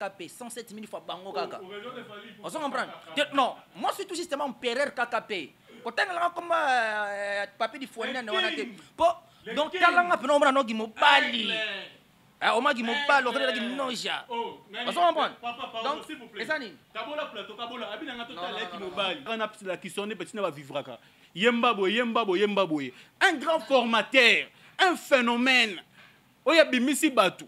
KKP 107 000 fois bango kaka. On se comprend? Non, moi je suis tout justement Pereire KKP. Quand on a comme papier du foyer, on a été. Donc talanga pe nombre no gimo bali. On m'a dit mon bal, on a dit noja. On se comprend? Donc ezani. Kabola plateau, kabola. Abi na ngato tala ki mobali. On a la qui sonne petit na va vivre ka. Yemba boye. Un grand formateur, un phénomène. Oya bimisi batu.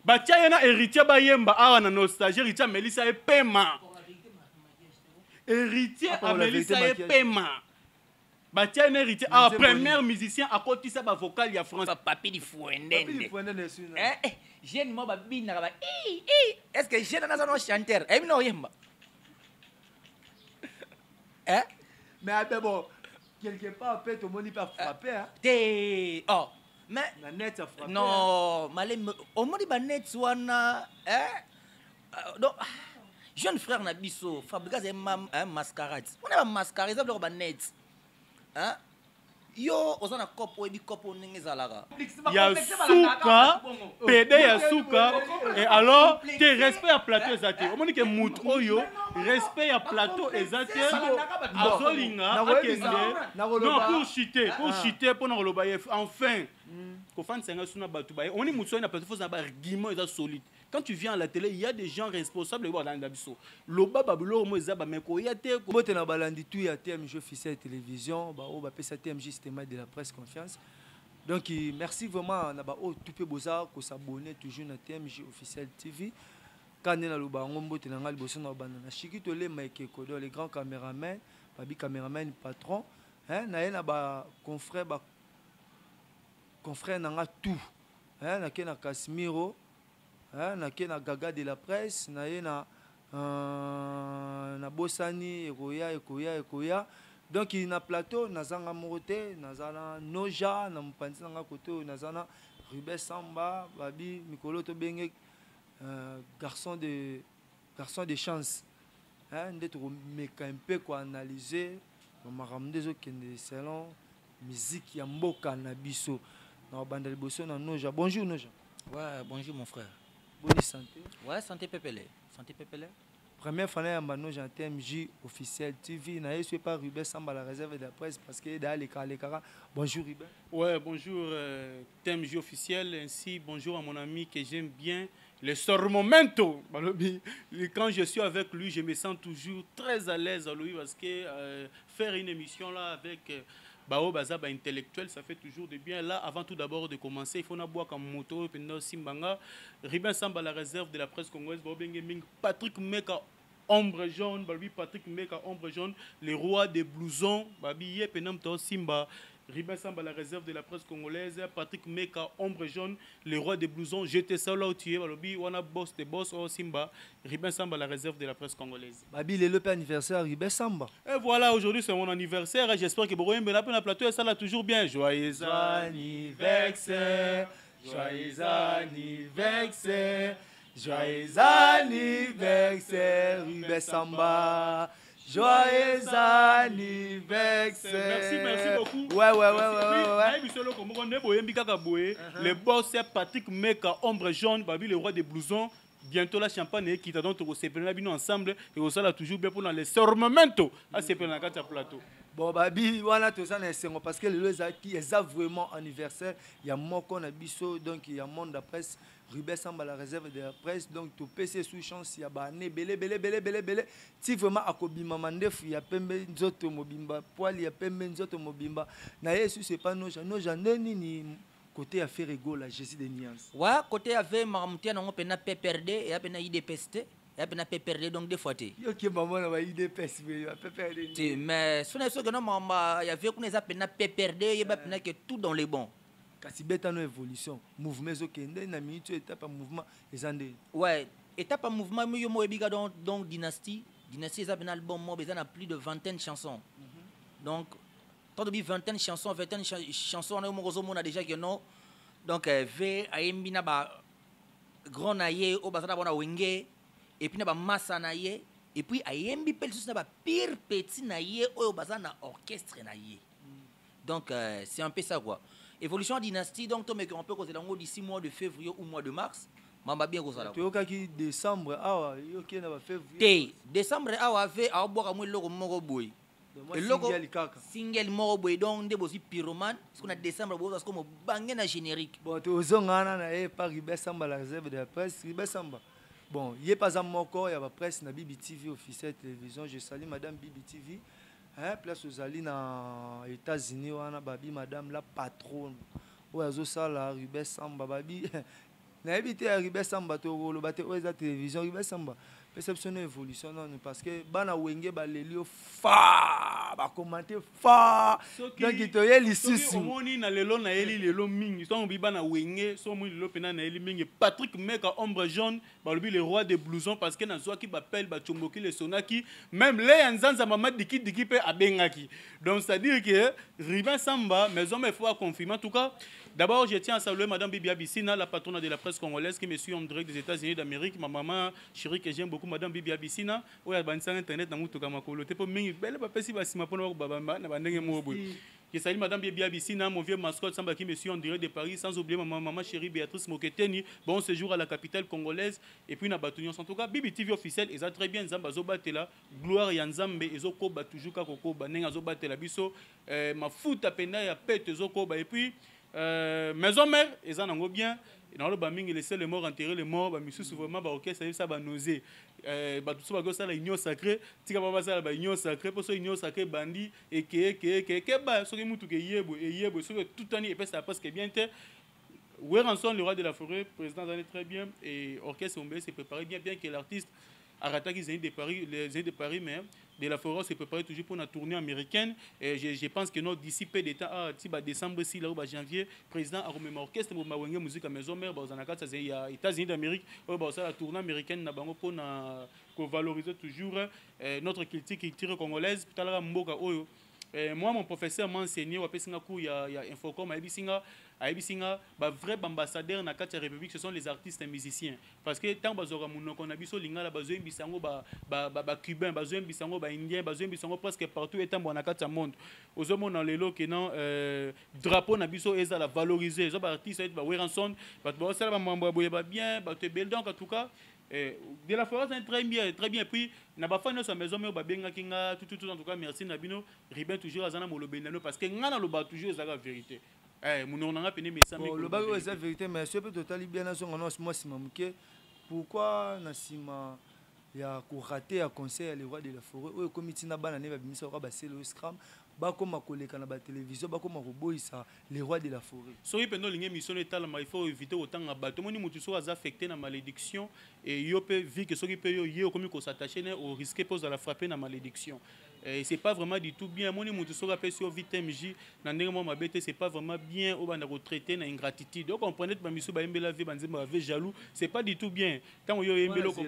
Batia yana héritier ba yemba awa na nostalgie héritier Melissa e paiement. Héritier a Melissa e paiement. Batia yana héritier a premier musicien à côté ça ba vocal ya France. Papi di fuendende. Jeune mo ba bina ba est-ce que jeune na no chanteur? Eh no yemba. Mais bon, quelque part peut tout le monde pas frapper hein. Mais la net a frappé. Non, malem au modi ba net wana donc jeune frère na biso Fabregas un mascarade. On a mascarade ça ba net. Hein? Yo ozana kopo ebi kopo ndenge zalaka. Ya suka, PD ya suka et alors te respect à plateau ezati. O moni ke mutu oyo respect à plateau ezati. Azolinga akende. Non pour chuter pour na loba enfin. Ko fan senga suna batu ba. On ni mutu na plateau faut ça ba argument eza solide. Quand tu viens à la télé, il y a des gens responsables de voir dans l'abisso. Loba babulo mo ezaba meko yate ko bote na balandi tu ya TMJ officiel télévision, ba o ba pesa TMJ système de la presse confiance. Donc merci vraiment na ba o tout pe boza ko s'abonner toujours na TMJ officiel TV. Quand na loba ngombo te na ngali boso na bana na shikito le Mike Kodo les grands caméramans, babi caméraman patron, hein na ye na ba confrère na tout. Hein na ke na Casimiro. Na gaga de la presse na ye na bosani ekoya donc na plateau na zanga morote na zana noja na mpanzi nga koto na zana Ruben Samba babi mikolo to benge garçon de chance ndeto meka un peu ko analyser makambo zo kende selon musique ya mboka na biso na banda liboso na noja. Bonjour noja. Ouais, bonjour mon frère. Bonne santé. Ouais, santé pépélé. Santé pépélé. Première fois à Mano Jean TMJ officiel TV. Je suis pas Ruben Samba la réserve de la presse parce que dans les cas. Bonjour Ruben. Ouais, bonjour TMJ officiel ainsi bonjour à mon ami que j'aime bien le Sormomento. Quand je suis avec lui, je me sens toujours très à l'aise à lui parce que faire une émission là avec Bao Bazaba intellectuel, ça fait toujours de bien. Là, avant tout d'abord de commencer, il faut boire comme moto, Simbanga, Ruben Samba, la réserve de la presse congolaise, Patrick Meka, ombre jaune, Patrick Meka, ombre jaune, les rois des blousons, Babi Penam Simba, Ruben Samba, la réserve de la presse congolaise, Patrick Meka, ombre jaune, les rois des blousons, j'étais ça là où tu es, Babi, Wana boss, des boss, oh Simba, Ruben Samba, la réserve de la presse congolaise. Babi, il est le anniversaire, Ruben Samba. Et voilà, aujourd'hui c'est mon anniversaire, et j'espère que Bogoyen Benapé plateau et ça là toujours bien. Joyeux anniversaire, joyeux anniversaire, joyeux anniversaire, Ruben Samba. Joyeux anniversaire. Merci beaucoup. Ouais. Le boss c'est Patrick Meka, ombre jaune, Babi, le roi des blousons. Bientôt la champagne qui t'a donc ensemble et au sala toujours bien pour dans les Sormomento à ces plateau. Bon Babi, voilà tout ça parce que le qui est vraiment anniversaire, il y a Moko na biso donc il y a monde de la presse. Ruben Samba la réserve de la presse donc tout PC sous chance il y a bané belé si vraiment akobima mandef il y a pembe nzoto mobimba poil il y a pembe nzoto mobimba na yesu c'est pas nos ni côté affaire ego la Jésus de Niance. Ouais, côté affaire maramtia na ngopena PPRD et apena IDPST et apena PPRD donc deux fois té. Yo ki maman na ba IDPS mais PPRD. Mais sona so que non mama ya vie kuna apena PPRD et apena que tout dans les bons. Kasi beta no évolution mouvement zo kende na minute étape mouvement ezande. Ouais, étape mouvement yo mo ebiga donc dynastie ça apena album mo bezana plus de vingtaine chansons. Donc tant de vingtaine chansons on a déjà que non donc v ayembi na ba grand naie au bazana bona wenge et puis na ba massa naie et puis ayembi pel sous na ba pire petit naie au bazana orchestre naie. Donc c'est un peu ça quoi. Évolution dynastie donc to me qu'on peut causer dans 6 mois de février ou mois de mars. mamba bien kozala toyokaki décembre awa yoki na ba février te décembre awa ave aobwaka mwa eloko moko boye eloko single moko boye donc nde bosi pyromane parce qu'on a décembre boye parce que mobange na générique bon tozongana na ye par Ribet Samba la réserve de la presse Ribet Samba bon ye pas à moko ya ba presse na Bibi TV officiel télévision je salue madame Bibi TV hein place aux ali na États-Unis wana babi madame la patronne oyo sala Ribet Samba babi na ebité ya Ribet Samba to koloba te oyo télévision Ribet Samba perception évolution non parce que bana wenge balelio fa ba commenter fa donc to ye lisusu omoni na lelo na eli lelo mingi so mbi bana wenge so mo lelo pena na eli mingi Patrick Meka ombre jaune balobi le roi des blousons parce que na zo ki bapel ba chomboki le sonaki même les nzanza mama diki diki pe abengaki donc ça dire que Ribet Samba mais on me faut confirmer en tout cas. D'abord, je tiens à saluer Madame Bibi Abissina, la patronne de la presse congolaise qui me suit en direct des États-Unis d'Amérique. Ma maman chérie que j'aime beaucoup, Madame Bibi Abissina. Oui, elle a internet dans tout comme je salue Madame Bibi Abissina, mon vieux mascotte Samba qui me suit en direct de Paris, sans oublier ma maman chérie Béatrice Moketeni. Bon séjour à la capitale congolaise et puis na Batunion. En tout cas, Bibi TV officiel, ils ont très bien Zamba Zobatela, gloire Yanzambe, Ezokoba toujours Kakokoba, Nenga Zobatela Biso, ma foot à pena ya pète Zokoba et puis maison mère ils en ont bien dans le baming il laissait les morts enterrer les morts bah monsieur souvent bah ok ça va nausée bah tout ça bah ça la union sacrée tika baba ça la union sacrée pour ça union sacrée bandit et que bah ce que mutu que yebo ce que tout année et puis ça passe que bien te Weranson le roi de la forêt président allait très bien et orchestre Ombe s'est préparé bien que l'artiste Arata qui de Paris les de Paris mais de la forêt s'est préparé toujours pour une tournée américaine et je pense que d'ici peu de temps décembre si là ou janvier président a remis orchestre pour mawenge musique à maison mère dans la il y a États-Unis d'Amérique ça la tournée américaine na bango pour valoriser toujours notre culture congolaise tout mboka oyo moi mon professeur m'a enseigné au pesinga cours il y a Infocom Aïbisinga, vrai ambassadeur na la République, ce sont les artistes et musiciens. Parce que tant qu'on a biso lingala bazo bisango cubain, bazo bisango indien, bazo bisango presque partout et tant na kati monde. Aux hommes dans les lots que non drapeau na biso eza la valoriser. Les artistes ba Weranson, ba ça ba mambo ba bien, ba te bel donc en tout cas de la forêt c'est très bien puis na ba fa na maison mais ba benga kinga tout en tout cas merci Nabino Ribet toujours azana molobendano parce que ngana lo ba toujours eza la vérité. Le bagage est la vérité, mais je peux totalement bien pourquoi Nassima il y a raté un conseil à les rois de la forêt ou comme il n'a pas d'année le scram comme ma télévision comme les rois de la forêt. Soyez pendant l'émission il faut éviter autant à battre. Mon mutuso a affecté la malédiction et il peut vivre que ceux qui peuvent comme qu'on s'attacher au risque pose à la frapper la malédiction. Et c'est pas vraiment du tout bien. Mon mutuso rappelle sur VTMJ c'est pas vraiment bien au bana retraité na ingratitude. Donc on prenait ma miso ba mbela vie banzema avec jaloux, c'est pas du tout bien. Tant yo mbelo ko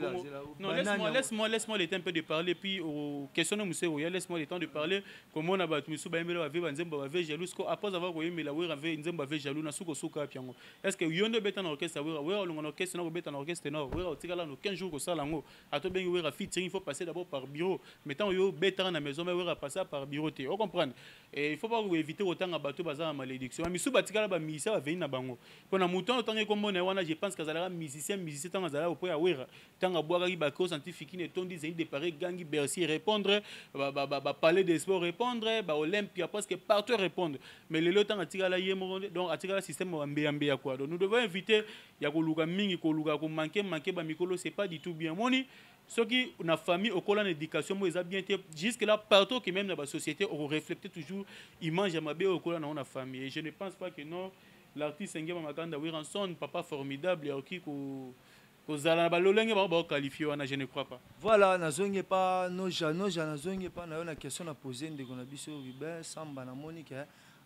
non laisse-moi le temps de parler puis aux questions de monsieur laisse-moi le temps de parler comment on a battu miso ba mbela avec banzema avec jaloux après avoir voyé mbela we avec nzemba avec jaloux na suko suka piango. Est-ce que yo ne beta na orchestre we on orchestre na beta na orchestre no we o tikala no 15 jours ko sala ngo ato bengi we featuring il faut passer d'abord par bureau. Mettons yo beta na maison mais we va passer par bureau te. On comprend. Et il faut pas éviter autant à bateau bazar malédiction. Mais sous batikala ba musicien va venir na bango. Pendant mouton autant que comme on wana je pense que ça musicien tant azala au point awera tant à boire ba ko scientifique ne ton disait de pareil gangi Bercy répondre ba parler des sports répondre ba Olympia parce que partout répondre. Mais le temps atikala yemo donc atikala système ambe ya quoi. Donc nous devons inviter ya ko luka mingi ko luka ko manquer ba mikolo c'est pas du tout bien moni. Ceux qui ont une famille au colon d'éducation, ils ont bien été jusque là partout que même dans la société on reflète toujours image à au colon dans la famille. Et je ne pense pas que non l'artiste Ngema Makanda Weranson papa formidable et qui qualifié je ne crois pas. Voilà, nazonge pas noja nazonge pas na une question à poser ndeko na biso Ribet Samba na Monique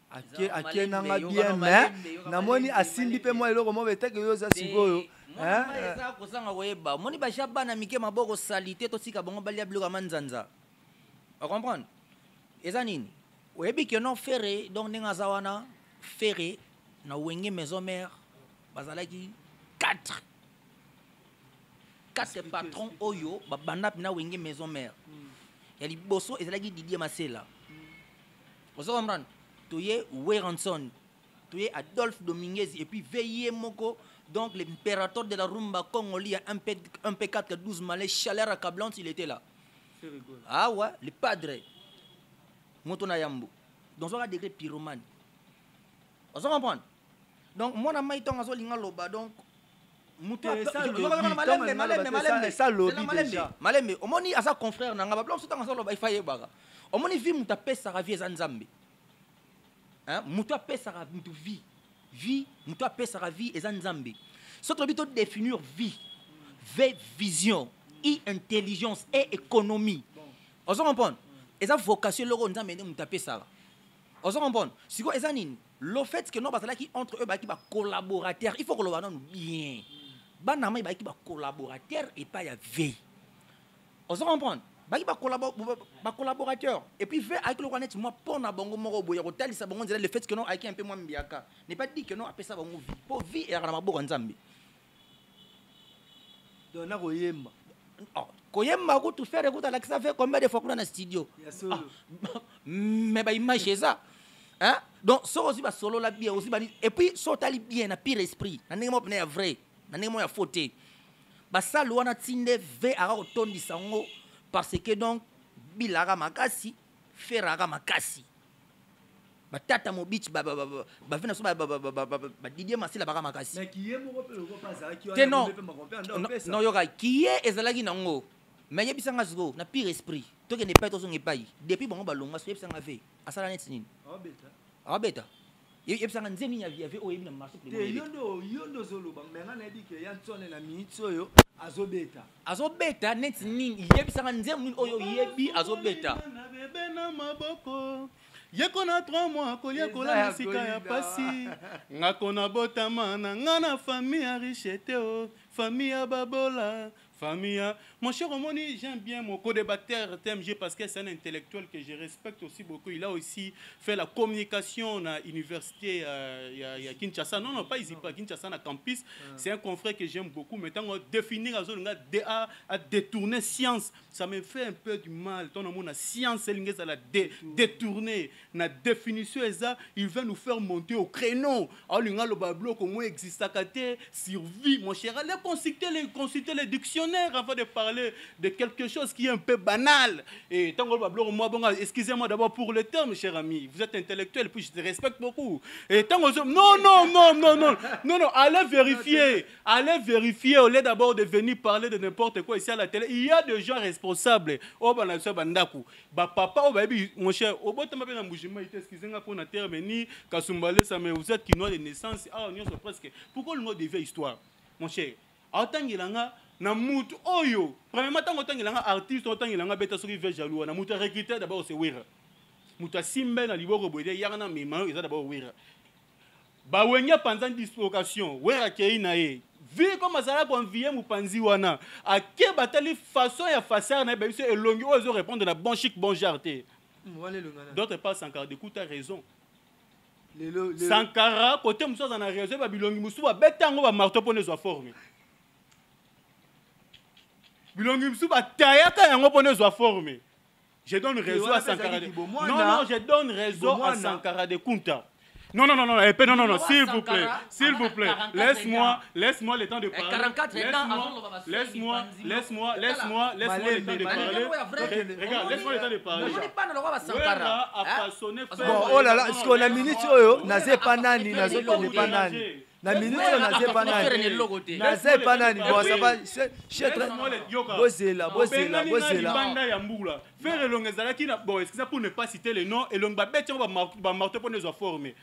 ake nanga bien mais namoni asimbi pe moi eloko mo beteke yo za sikoyo eza kozanga koyeba moni basha bana mike maboko salite tosika bango balia biloko manzanza o comprendre eza nini oyebi ke non ferré donc ndenge aza wana ferré na wenge maison mère bazalaki 4 patrons oyo babanda pina wenge maison mère ya liboso ezalaki Didier Masela ozo comprendre toye Weranson toye Adolphe Dominguez et puis veillé moko Donc l'impérateur de la rumba congolais, un P4, 12 malais, chaleur accablante, il était là. Ah ouais, le padre. Motona Yambo. Donc ça va degré pyromane. On se comprend. Donc moi na mai tonga so linga loba donc muto malembe omoni asa confrère nanga ba blanc so tanga so loba ifaye baga omoni vi muta pesa ra vie za nzambe. Hein muto pesa ra mutu vie muto pesa ra vie eza nzambe. Soto bito définir vie, vision, intelligence et économie. On se comprend. Eza vocation loko nzambe ne muta pesa. On se comprend. Siko eza nini? Le fait que nous qui entre eux qui collaborateurs, il faut que nous bien. Banama qui collaborateurs et pas ya veille. On se comprend. Ba collaborateur et puis fait avec le connaître moi pour na bongo moko boya ko talisa bongo le fait que nous avec un peu moins mbiaka. N'est pas dit que nous appelle ça bongo vie. Pour vie et na maboko nzambe. Dona koyemba. Koyemba ko tout faire ko ta la ça fait combien de fois qu'on a dans studio. Mais ba image ça. Hein? Donc, ça aussi, solo la bien aussi. Et puis, ça tali bien, na pire esprit. Na n'est pas vrai. Na n'est pas fauté. Ça, l'on a tinde ve à autondi sango parce que donc, bilara makasi, ferara makasi. Tata mobich, vena so Didier Massi la bara makasi. Mais qui est mon repère qui non, yoga qui est ezalagi nango. Mais yebisanga zgo na pire esprit. To ke ne pas to zonge pai. Depuis bon balonga so yebisanga ve. Asala net nini? Ah beta. Yebisanga nzeni ya vie o yebi na marché pour le yondo zolo ba menga na bi ke ya tsone na minute oyo azobeta. Azobeta net nini? Yebisanga nzeni oyo yebi azobeta. Na maboko. Yekona 3 mois kolia kola sika ya pasi. Ngakona botama na ngana famille richete o, famille babola. Famille, mon cher Omoni, j'aime bien mon co-débatteur TMG parce que c'est un intellectuel que je respecte aussi beaucoup. Il a aussi fait la communication à l'université à Kinshasa. Non, pas ici, pas Kinshasa, à campus. C'est un confrère que j'aime beaucoup. Mais tant qu'on définit à détourner science, ça me fait un peu du mal. Tant qu'on a science, elle a la détourner. La définition, il va nous faire monter au créneau. Alors, il y a le bablo, comment existe à côté, survie, mon cher. Allez consulter les dictionnaires avant de parler de quelque chose qui est un peu banal. Et tant que moi, excusez-moi d'abord pour le terme, cher ami. Vous êtes intellectuel, puis je te respecte beaucoup. Et tant que non, allez vérifier au lieu d'abord de venir parler de n'importe quoi ici à la télé. Il y a des gens responsables. Oh papa, oh baby, mon cher, au bout de ma peine, excusez-moi pour la terme, ni Kasumbale, ça me vous êtes qui n'ont de naissance. Ah, on y est presque. Pourquoi le mot devait histoire, mon cher? Autant qu'il a na mutu oyo premièrement tant autant il a artiste autant il a beta soki ve jaloux na mutu recruter d'abord c'est wira mutu simbe na liboko boide yana mema ils d'abord wira ba wenya pendant dislocation wira kei na ye vu comme ça convier mupanzi wana ake batali façon ya façon na be c'est elongi ozo répondre na bon chic bon jarté d'autres pas Sankara de coup a raison Sankara côté muso na raison ba bilongi musu ba betango ba marteau pour les former bilongi msu ba tayaka yango pone zo former. Je donne raison à Sankara de Non, je donne raison à Sankara de Kunta. Non, s'il vous plaît. Laisse-moi le temps de parler. Laisse-moi le temps de parler. Regarde, laisse-moi le temps de parler. Bon, oh là là, ce qu'on a minute oyo, naze pas nani, nazo ne pas nani. La minute naze pas nani. Naze pas nani. Bon, ça va, c'est très bozela. Faire elonga zalaki na bon, excusez pour ne pas citer les noms, elonga beti ba marteau pour nous former.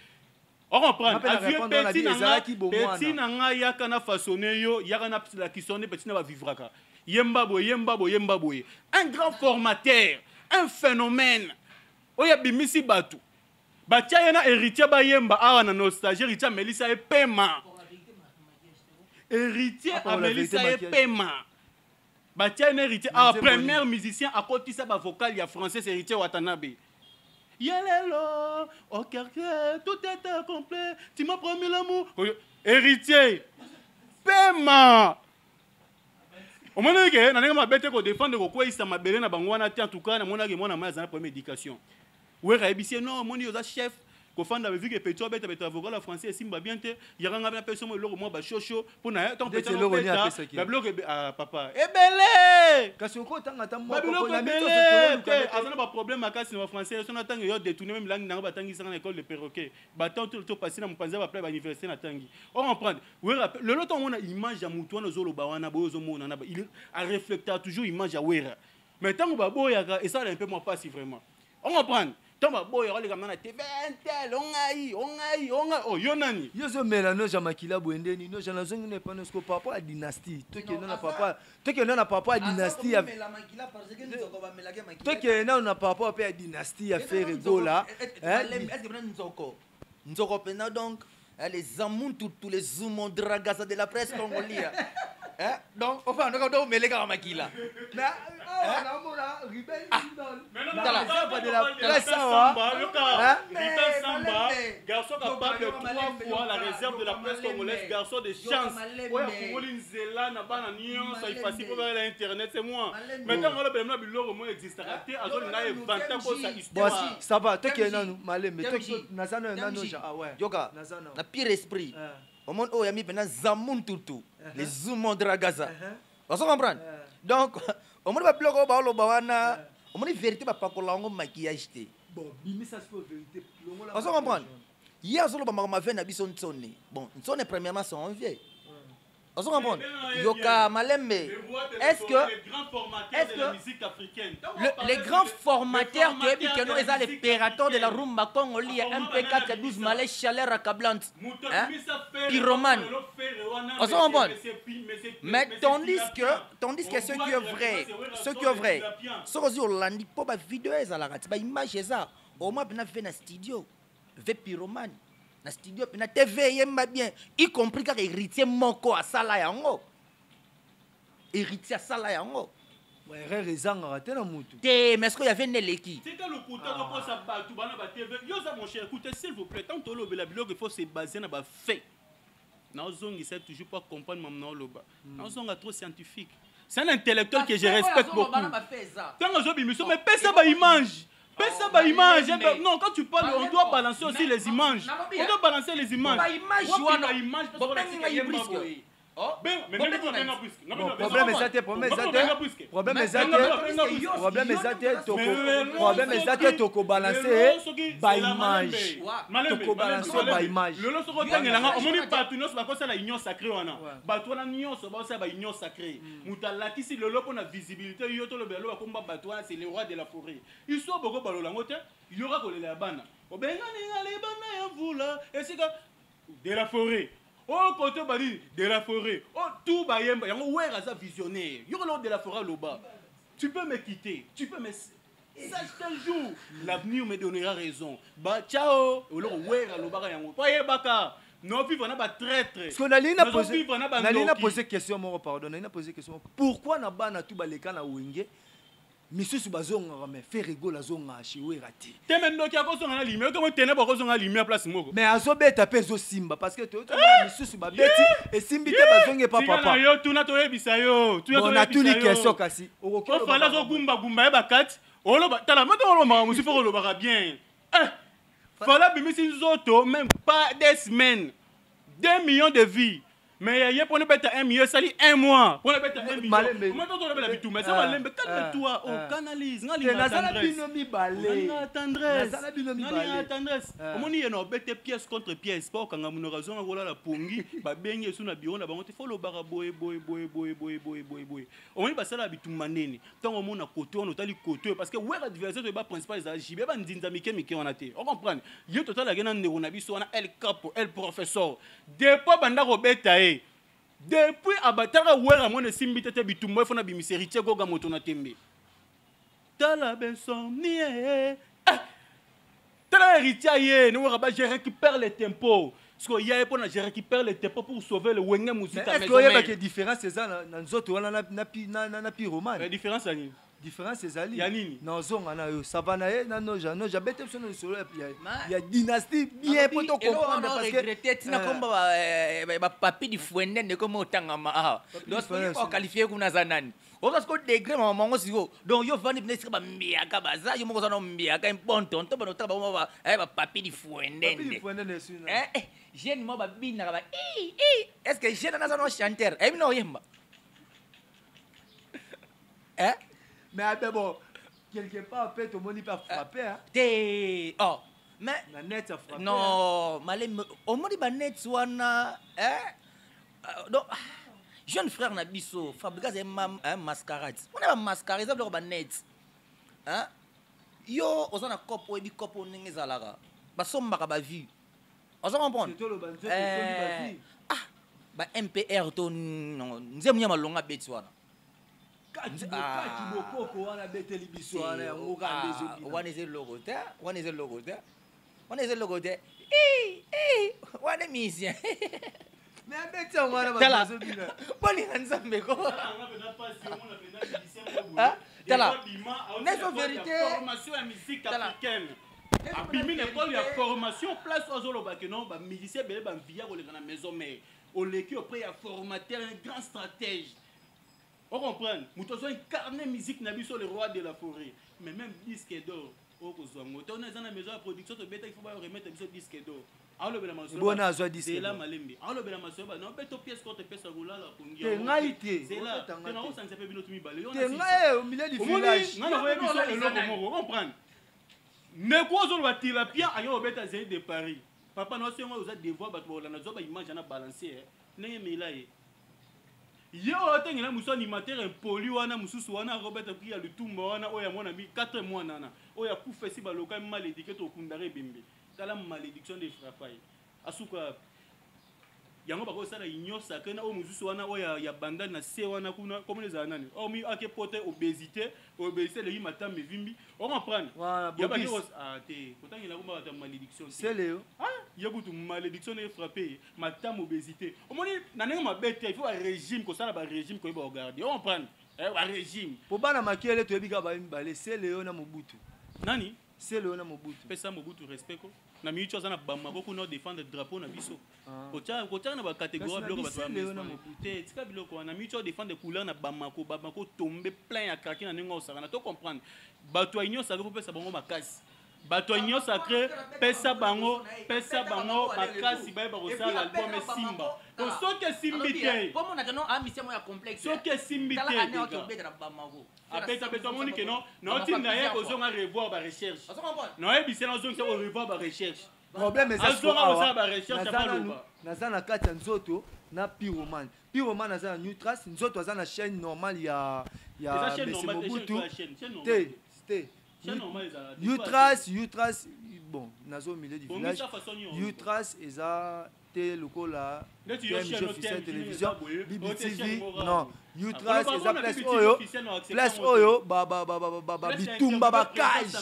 On reprend. Petit nanga yaka na façonné yo, yaka na la qui sonne petit na ba vivraka. Yemba boye. Un grand formateur, un phénomène. Oya bimisi batu. Batia yana héritier ba yemba awa na nostalgie héritier Melissa e pema. Héritier a Melissa e pema. Batia yana héritier a premier musicien à côté ça ba vocal ya français héritier Watanabe. Yalelo, au cœur, tout est complet. Tu m'as promis l'amour. Héritier, paiement. Au moment où je ma bête pour défendre quoi il m'a belé na bangwana en tout cas na mona que moi na ma première éducation. Ouais, rébissier non, mon chef. kofanda vu que petit beta beta avocat la français simba bien te yaranga na personne mo loko mo ba chocho pour na ton petit loko ni apesa ki ba bloque papa ebele kasi oko tanga ta mo ba ko na mito ebele azana ba problème akasi na français son atanga yo détourner même langue na ba tangi sana école de perroquet ba tant tout passer na mpanza ba ba université na tangi on comprend le lot on a image ya mutu wana zolo ba wana bozo mona na il a refléter toujours image ya wera mais tant ba boya et ça un peu moins passif vraiment on comprend tant ba boya les gamana TV tel ongai oh yonani yozo melano ja makila bwendeni no jana zongi ne pas nos papa a dynastie to ke na papa a dynastie to ke na papa pe a dynastie à faire rigola est-ce que nzoko pena donc les amountou tous les zoumons dragasa de la presse congolaise. Donc, enfin, on a mêlé avec Makila. Mais on a Ribel de la presse Samba, garçon capable de 3 fois la réserve de la presse congolaise, garçon de chance. Ouais, Congolais Nzela na bana nion, ça il facile pour l'internet, c'est moi. Maintenant on a besoin de l'euro moins existera. Azon na 20 ans pour sa histoire. Ça va, toi qui es nan Malembe, toi nazana nano ah ouais. Yoga. Na pire esprit. Au monde où il y a mis pendant Zamoun Toutou, les Zoumons de Gaza. On se comprend? Donc, au monde va bloquer au baolo bawana, au monde vérité va pas qu'on l'a maquillage. Bon, mais ça c'est vérité. On se comprend? Hier, on m'a fait un abison de sonne. Bon, sonne premièrement son vieil. On se comprend? Yoka Malembe. Est-ce que les grands formateurs que nous les opérateurs de la rumba congolaise MP4 12 malais chaleur accablante, pyromane. On se comprend? Mais tandis que ce qui est vrai, ce que vous avez pour la vidéo est à la rate, image est ça. Au moins on a fait un studio, fait pyromane. Na studio na TV yemba bien y compris car héritier moko a sala yango héritier sala yango ouais rezanga raté na mutu te mais est-ce qu'il y avait neleki c'était le couteau pour ça tout bana ba TV yo ça mon cher écoutez s'il vous plaît tant to lo bela bilo il faut se baser na ba fait na zongi c'est toujours pas comprendre mam na loba na zonga trop scientifique c'est un intellectuel que je respecte beaucoup tant zo bimission mais pesa ba image. Pesa ba image. Non, quand tu parles, on doit balancer aussi les images. On doit balancer les images. Ba image problème est toko balancer ba image toko balancer ba image le soko tangelanga omoni partout nyonso bakosa la union sacrée wana bato wana nyonso bakosa ba union sacrée mutalaki si lelo pona visibilité yo to lobelo bakomba bato wana c'est le roi de la forêt il soit boko balolango te il y aura kolela bana obenga ninga le bana ya vula esika de la forêt. Oh, côté bali de la forêt. Oh, tout bayemba. Yango wera za visionnaire. Yoko de la forêt loba. Tu peux me quitter. Tu peux me. Sache tel jour, l'avenir me donnera raison. Bah, ciao. Olo wera loba yango. Poye baka. Non, vivre na ba traître. Parce qu'on a posé question, mon pardon. On a posé question. Pourquoi na ba na tout baleka na wenge? Misusu bazonga mais fait rigoler zonga chiwe rati. Temendo ki akosonga na lumière, comme tene ba kosonga lumière place moko. Mais azobeta pezo simba parce que to misusu ba beti et simbi te bazonge pa papa. Yo tuna to yebisa yo. On a tout ni question kasi. O fala zo gumba gumba ba kat. Olo ba tala mato olo ma musu foko lo ba bien. Fala bimisi zoto même pas des semaines. 2 millions de vies. Mais il y a pour ne pas 1 million, ça dit 1 mois. Pour ne pas 1 million. Comment tu as la mais ça va l'aimer. Calme-toi. Oh, canalise. Tendresse. Comment il y a une pièce contre pièce. Pas quand on a raison, on a la pongi. Bah, bien, il y a sur la bureau, il faut le baraboy. On va ça la bitou manene. Tant on a côté, on a côté. Parce que ouais, l'adversaire de bas principal, c'est Jibé, on dit Mike, on a été. On comprend. Il y a total la gagne, on a vu sur El Capo, El Professeur. Depuis Banda Robeta. Depuis abatara wera mone simbi tete bitumba fona bimiseri tchego ga moto na tembe tala bensomnie tala héritier ne wera ba je récupère le tempo parce que y a pour je récupère le tempo pour sauver le wenge musika mais est-ce qu'il y a une différence c'est ça na nzoto wana na pyromane la différence ani différence ezali ya nini na ozonga na yo savana ye na noja bete biso na solo ya dynastie bien pour to comprendre parce que regretter tina komba ba papi di fuendende comme otangama ah donc on qualifier kuna za nani parce que degré maman ngo siko donc yo vandi pnesi ba mbiaka baza yo moko za no mbiaka imponto to ba no taba ba papi di fuendende jeune mo ba bina ba est-ce que jeune na za no chanteur et no yemba mais bon quelque part peut tout le monde pas frapper oh mais la net a frappé non malé au monde ba net wana donc jeune frère na biso fabriquer un mascarade on a mascarade ça ba net hein yo ozana kopo ebi kopo ndenge zalaka ba sombaka ba vie ozo comprendre ba MPR to nzemu nya malonga beti wana one is a logo there. One is a logo there. One is a logo there. One is musicien. Mais bête on va la bonne ensemble quoi. Tala. N'est-ce vérité formation à musique africaine. Abimi l'école il y a formation place aux oloba que non ba musicien belé ba via ko le na maison mais au leki auprès il y a formateur un grand stratège. On comprend, nous avons incarné musique sur le roi de la forêt. Mais même disque d'or, on est dans la maison de production, il faut remettre le disque d'or. Bon, on a besoin de disque d'or. C'est là, Malembi. On a besoin de disque d'or. Non, mais tu pièces quand tu pèses à rouler la pungi. C'est là. Tu n'as pas sensé bien notre mibale. Tu au milieu du village. Non, on comprend. Ne quoi on va tirer bien à yon bête à Zé de Paris. Papa, nous sommes aux devoirs, on a besoin d'image à balancer. N'est-ce pas là? Yo otengela muso animateur impoli wana mususu wana Robert a pris le tumba wana oya mona mi 4 mois nana oya kufesi baloka mal éduqué to kundare bembe tala malédiction de frappaille asuka yango bako sala inyo sakena o mususu wana oya ya banda na se wana kuna comme les anani o mi ake pote obésité le yimata mevimbi on comprend ya ba ko te kotangela ko ba malédiction c'est léo il y a beaucoup de malédiction de frapper matam obésité au moins nané ma bête il faut un régime comme ça la régime ko ba regarder on prend un régime pour bana makiele to ebika ba mbale c'est léo na mobutu nani c'est léo na mobutu pesa mobutu respect ko na mi chose na bamba beaucoup no défendre drapeau na biso kocha na ba catégorie bloc ba léo na mobutu tika biloko na mi chose défendre couleur na bamako tomber plein à craquer na ningo ça na to comprendre bato inyo ça ko pesa bango makasi bato inyo sacré pesa bango makasi ba ba kosala album Simba to soke simbite comme on a que non mission ya complexe soke simbite apeta beto moni que non na otinda ye kozonga revoir ba recherche non e bisena ozonga ko revoir ba recherche problème est ça ozonga ba recherche pas loba nazana kati ya nzoto na pyroman nazana new trace nzoto azana chaîne normale ya Mobutu te Utras, bon, nazo milieu du village. Utras eza te lokola jeu officiel télévision, BBTV, non. Utras eza place oyo, bitumba ba cage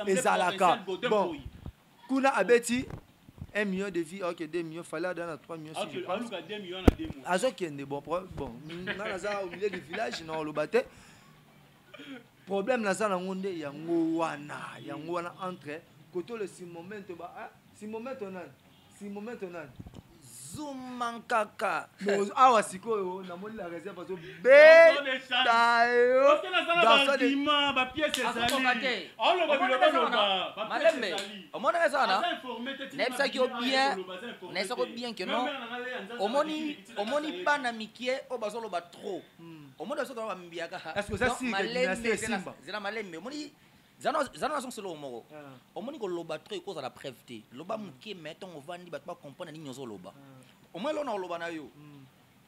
ezalaka. Bon, kuna abeti 1 million de vies, ok 2 millions, fallait dans 3 millions si je pense. Azo kende bon, naza au milieu du village, non le bate. Problème na sana ngonde yango wana entre koto le simomento ba simomento nan zumankaka awa sikoyo na moni la réserve parce beta yo dans ça ba pièce ezali alo ba biloko ba malembe omona sana nesa ki bien que non omoni bana mikie o bazolo ba trop omona so ka mbiaka est-ce que ça si dynastie Simba zela malembe omoni zana son solo moko omoni ko loba trop cause à la preuve loba mukie mettons ovandi ba pas comprendre ni nyozo loba omwe lo na loba na yo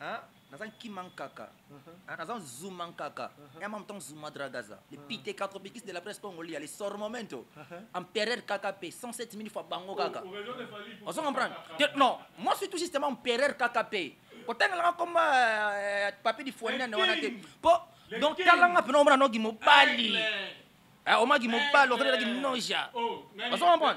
hein nazan kimankaka nazan zumankaka et en même temps zumadragaza les pité 4 piquis de la presse congolaise les sort momento en période KKP 107 000 fois bango kaka on se comprend non moi je suis tout justement en période KKP potengala comme papier di fournier na wana te po donc talanga pena omona no gimobali omagi mobali okela ginoja on se comprend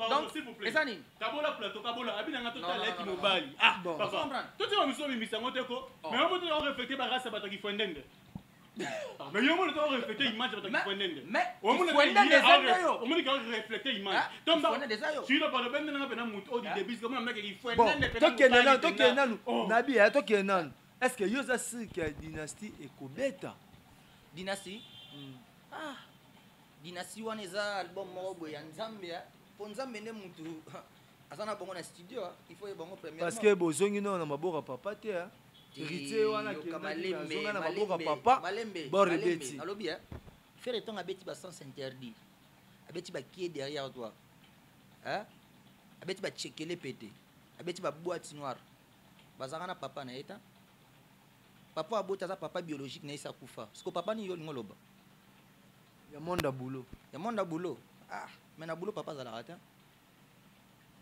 donc esani kabola plateau kabola abina nga total ki mobali papa tout ça miso mi misango te ko mais on peut réfléchir ba race bataki fondende Mais il y a un moment refléter l'image de Mais on il faut refléter l'image. Donc, si le parle bien de la moto du début, comment mec il faut Nabi, est-ce que yoza si que dynastie ekobeta? Dynastie? Ah, Dynastie wana eza album moko boye ya Nzambe ya. Po Nzambe ne mutu. Azana bongo na studio, il faut y bongo premièrement. Parce que bozongi non na maboka papa te hein. Héritier wana ki zonga na maboka papa. Bon rebeti. Alobi hein. Faire ton abeti ba sens interdit. Abeti ba qui est derrière toi. Hein? Abeti ba checker les pété. Abeti ba boîte noire. Bazanga na papa na eta. Papa abota za papa biologique na isa kufa. Parce que papa ni yo ngoloba. Ya monde boulot. Ya monde boulot. Ah, mais na boulot papa za la rata.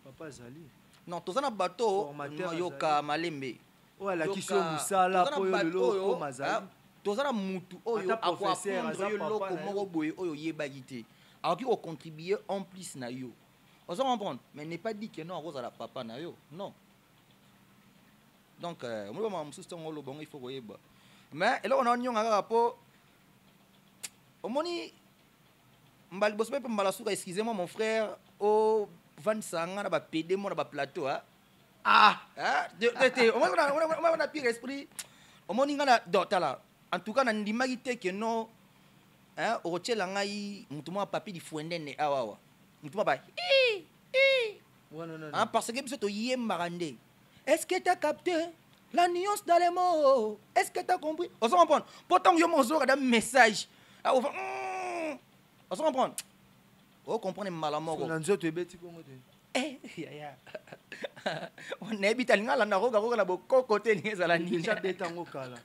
Papa Zali. Non, tozana bateau yoka malembe. Ola kiso musala po yo lelo mazali. Tozana mutu oyo apprendre yo loko moko boye oyo yebagité. Alors qui o contribuer en plus na yo. On s'en comprendre, mais n'est pas dit que non rose à la papa na yo. Non. Donc moi ma mususto ngolo bon il faut koyeba. Mais et là on a nyonga rapport omoni mbal bospe pe mbala suka excusez-moi mon frère au Van Sanga na ba PD mo na ba plateau hein. Ah on a pire esprit omoni ngana dotala en tout cas na ndimaki te que non hein o chela ngai mutuma papi di fuendene awawa mutuma ba non parce que biso to yemba ndé. Est-ce que tu as capté la nuance dans les mots? Est-ce que tu as compris? On se comprend. Pourtant yo mozo ka message on se comprend. On comprend malamoko. On nzoto ebeti kongo te. Ya. On ebita lingala na roga na boko côté ngezala ni. Déjà beta ngokala.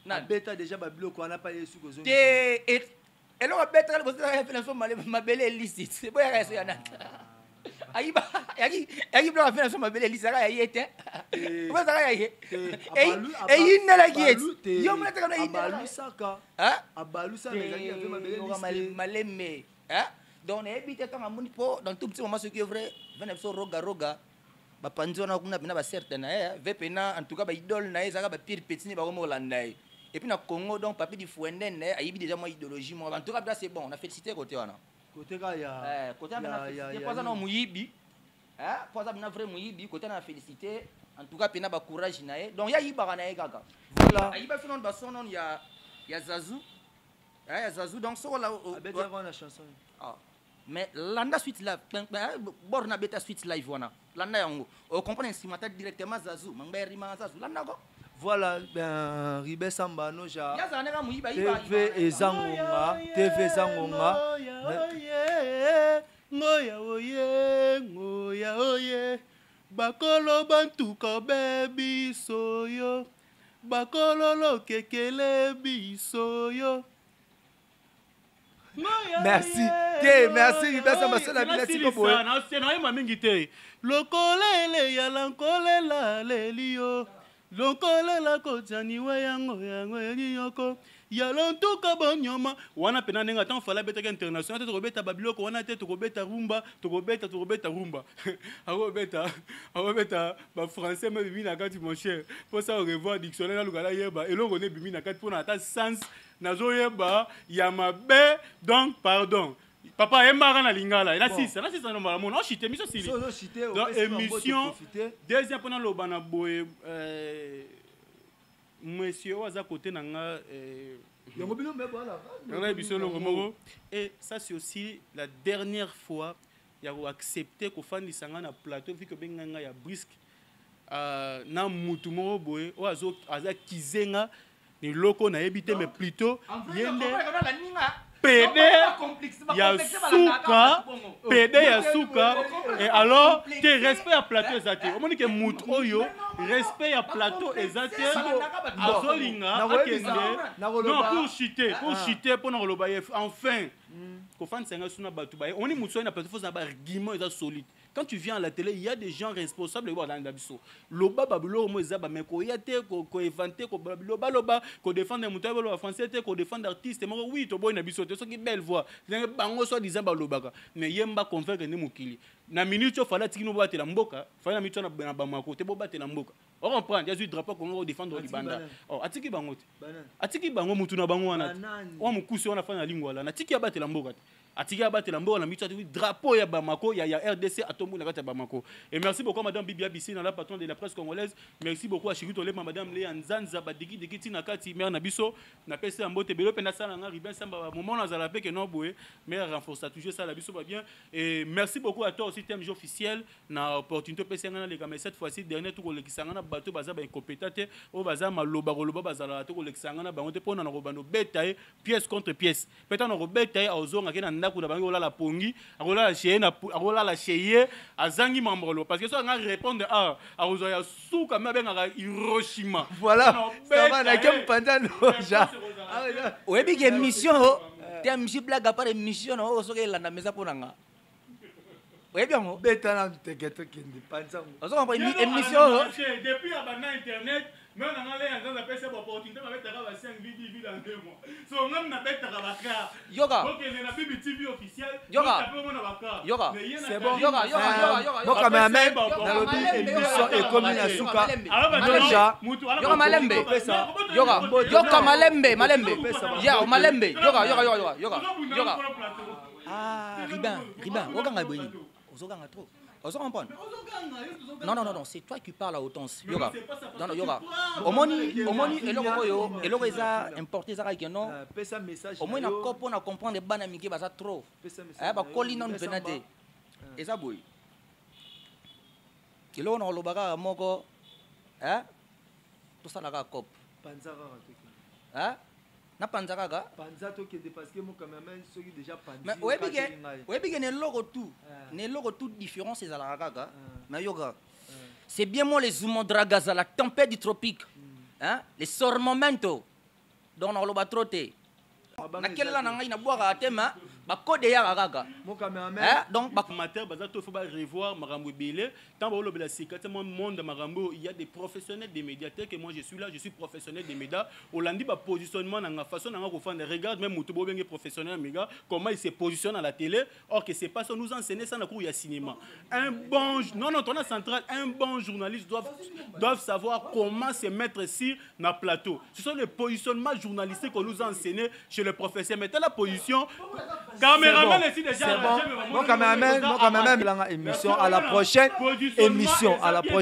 Na beta déjà babiloko na pa yesu kozo. Te et elo beta le bozo ya finance mabele illicite. C'est boya ka ya nata. Ayiba yaki bla finance mabele illicite ka yete. Comment ça ka yete? Et inela ki yete. Yo mna taka na abalu saka. Hein? Abalu saka ezali avec mabele illicite. Maleme. Hein? Donc on évite quand on po dans tout petit moment ce qui est vrai venez so roga ba panzo na kuna bina ba certain vepena en tout cas ba idole na ezaka ba pire petit ni ba ko molanda et puis na Congo donc papi di fuenden ayibi déjà moi idéologie moi en tout cas c'est bon on a félicité côté wana côté ka ya côté na félicité pas ça non muyibi hein pas ça na vrai muyibi côté na félicité en tout cas pena ba courage na donc ya yiba na kaka voilà ayiba finon ba son non ya Zazu ya Zazu donc so la abeta ko na chanson mais landa suite là borna beta suite live wana landa yango o comprendre simata directement Zazu mangba rima Zazu landa ko voilà ben Ribe Samba noja ya zana ka muyiba TV ezangonga TV zangonga ngoya oye bakolo bantu ko bebi soyo bakolo lo kekele bisoyo. Merci. Merci. Il va s'amasser la vie. C'est non, il m'a mis le collet, ya l'ancole la lelio. Le collet la kotani wayango yoko. Ya l'antuka bonyoma. Wana pena nenga tan fala beta international. To beta babiloko wana te to beta rumba, to beta rumba. Awo beta ba français me bimi na kati mon cher. Pour ça revoir dictionnaire na lugala yeba. Et l'on connaît bimi na kati pour na ta sens. Nazoyeba yamabe donc pardon papa embara na lingala na sisa no malamu na chité mission sili donc émission deuxième pendant le bana boye monsieur waza côté nanga et ça c'est aussi la dernière fois il y a accepté qu'on fasse sanga na plateau vu que benganga ya brisque na mutu mo boye wazo aza kizenga ni loko na ebité mais plutôt yende PD ya suka PD ya suka et alors te respect à plateau ezate on dit que mutu oyo respect à plateau ezate azolinga akende non pour chuter pour na loba enfin ko fan senga suna batu baye on dit mutu na plateau faut na ba argument eza solide. Quand tu viens à la télé, il y a des gens responsables dans l'Andabiso. Loba babilo moza ba mais ko yate ko inventer ko loba loba ko défendre les moutons ba français ko défendre artistes mais oui to boy na biso to so ki belle voix. Bango so disant ba loba mais yemba convaincre ne mukili. Na minute fala tikino ba te la mboka, fala minute na ba mako te bo ba te la mboka. On reprend, il y a du drapeau qu'on va défendre au Libanda. Oh, atiki bango. Atiki bango mutuna bango wana. On mukusi on a fait na lingwala. Na tiki abate lamboka. Atiki abate lamboka na mitu drapeau ya Bamako, ya RDC atomu na kata Bamako. Et merci beaucoup madame Bibia Bissi la patronne de la presse congolaise. Merci beaucoup à Chirito Lema madame Léa Nzanza Badiki Dikiti na kati mère na biso na pese ambote belo pena sala na riben samba moment na zala pe que non boé mais renforce toujours ça la biso pas bien. Et merci beaucoup à toi aussi thème officiel na opportunité pese ngana les gars mais cette fois-ci dernier tout le kisangana bato baza ba incompétent o baza maloba koloba bazala to le kisangana bango te pona na robando betaye pièce contre pièce. Peut-être na robetaye ozonga ke na ndako na bango la pongi akola la cheye na akola la cheye azangi mambolo parce que ça nga répondre à ozoya souka me benga Hiroshima. Voilà. Ça va na kem panda noja. Ouais big émission t'es un blague à part émission o so ke landa meza ponanga. Ouais bien mo beta na teketo kindi panza. Ozo on émission depuis abana internet mais on a allé dans la PC pour opportunité avec ta 5 vidéos dans 2 mois. So on n'a pas ta baka. Yoga. OK, on a vu TV officiel. Yoga. Yoga. C'est bon. Yoga. Bon quand même dans le émission et comme na suka. Yoga malembe. Yoga malembe. Ya malembe. Yoga. Ah, Riban. Oganga boyi. Ozoganga trop. Ozo comprendre. Non, c'est toi qui parles à Autonce. Yoga. Non, Yoga. Omoni eloko eza importé za ka non. Pesa message. Omoni na kopo na comprendre bana miki baza trop. Ba koli non penate. Eza boy. Kilo na lobaka moko to sala ka kop. Panzaka ka. Na panzaka ka. Panza to kende parce que mon cameraman soki déjà panzi. Mais ouais ne logo tout différent c'est la kaka. Mais yoga. C'est bien moi les Zumondragaza la tempête du tropique. Hein? Les sormomento. Donc on loba troté. Na quelle là na boire à tema ba code ya kaka. Mon cameraman. Donc ba matin bazato faut pas revoir Marambo Belé. Tant ba lobela sikate mon monde Marambo, il y a des professionnels des médias que moi je suis là, je suis professionnel des médias. Olandi ba positionnement na façon na ko faire regarde même Mutubo bien professionnel méga comment il se positionne à la télé or que c'est pas ça nous enseigner ça na cours ya cinéma. Un bon central, un bon journaliste doivent savoir comment se mettre ici dans plateau. Ce sont les positionnements journalistiques qu'on nous a enseigné chez le professeur. Mettez la position caméraman ici déjà. C'est bon. Mon caméraman, émission à la prochaine émission à la prochaine.